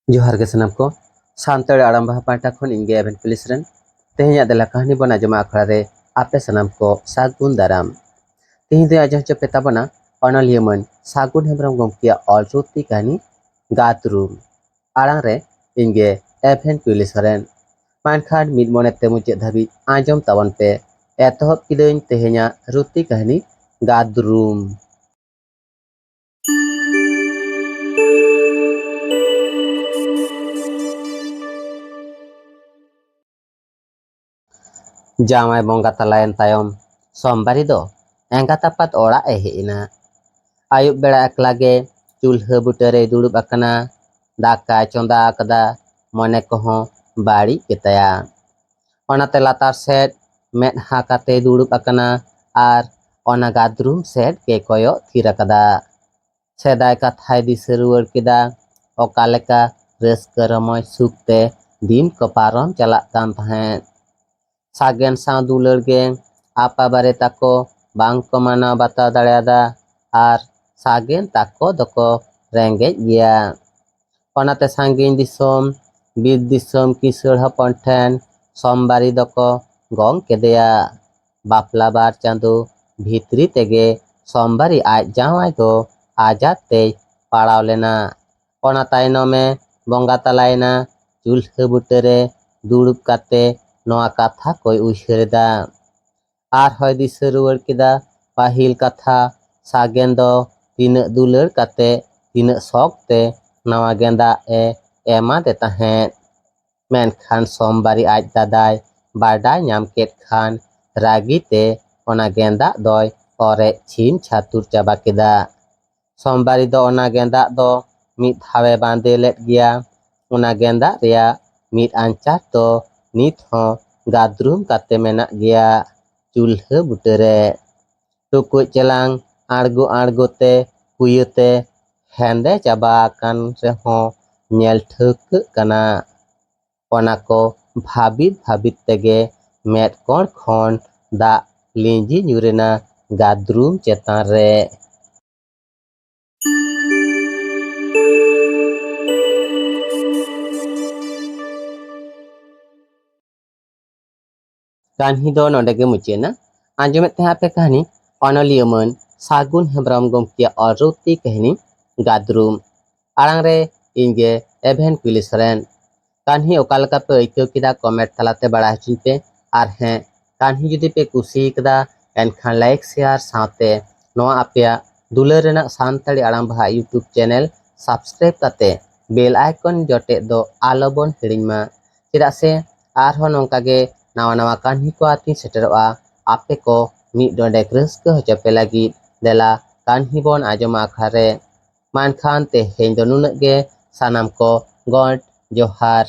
जोहार के सनम को सानताड़ी आड़ाम बाहा पाटा खन इंगे एवेन पुलिस रन तेहैया देला कहानी बना जमा आखड़ा रे आपे सनम को सागुन दाराम तेहि दे आजह च पेता बना ऑनलियमन सागुन हेमब्रम गमकिया ऑल रुती कहानी गातरूम आड़ांग रे इंगे एवेन पुलिस रन मानखान मिद मोने ते मुचे धाबी आजम तावन पे एतहब किदोइन तेहैया रुती कहानी गातरूम जामाय बंगा तलायन तायम सोमबारी दो एंगात आपात ओड़ा ए हेना आयुब बेड़ा एकलागे चूल्हा बुटरे दुड़ुब आकना दाका चोंदा आकदा मने कोहों बाड़ी केताया ओनाते लातार सेट मेदहा काते दुड़ुब आकना आर ओना गादरूम सेट के कोयो थीर आकदा सेदाय काथाय दिसा रुवाड़ केदा ओका लेका रस्का रमय सुखते दिन को पारम चलाग कान ताहें सागेन साव दुलर गें आपा बारे ताको बांग को माना बाता दाड़ेयादा आर सागेन ताको दको रेंगेज गिया ओनाते सांगिन दिसोम बीर दिसोम किसड़ हपन ठेन सोमबारी दको गंग केदेया बापला बार चांदो भीतरी तेगे सोमबारी आज जावाय दो आजाद ते पाड़ाव लेना ओना तायनोमे बंगा तलायना चूल्हा बुटरे दुड़ुब काते नोआ काथा कोई उइहरदा आर होय दिसा रुवाड़ केदा पाहिल काथा सागेन दो तीना दुलर काते तीना शौक ते नवा गेंदा एमा दे ताहें मेनखान सोमबारी आज दादाय बाडाय नाम केद खान रागी ते ओना गेंदा दोय ओरे छीम छातुर चाबा केदा सोमबारी दो ओना गेंदा दो मिद धावे बांधे लेद गिया ओना गेंदा रेया मिद आंचार तो नित हों गादरूम काते मेना गिया चूल्हा बुटरे टुकुज चेलांग आड़गो आड़गोते हुयते हेंदे चाबा कान रेहों नेल ठौक काना ओना को भाबित भाबित तेगे मेद कोण खन दा लिंजी ᱧᱩᱨᱮᱱᱟ गादरूम चेतान रे कान्ही दो नोंडे गे मुचेना आंजमेत तहे आपे कहानी ऑनलियमन सागुन हेमब्रम गमकिया और रुती कहानी गादरूम आड़ांग रे इंगे एवेन पुलिस रेन कान्ही ओकालका पे अइकव किदा कमेंट तलाते बड़ा हचिन पे आर हें कान्ही जुदी पे कुसी कदा एनखान लाइक शेयर साथे नोआ आपेया दुलार रेना सानताड़ी आड़ांग बाहा यूट्यूब चैनल सब्सक्राइब काते बेल आइकन जटे दो आलोबन हिड़िंगमा चेदा से आरहों नोंकागे नावा नावा कान्ही को आती सेटरोआ आपे को मिद डोंडे रस्का होचोपे लागी देला कान्ही बोन आजमा आखड़ारे मानखान ते हेंदो नुनाग गे सानाम को गॉड जोहार।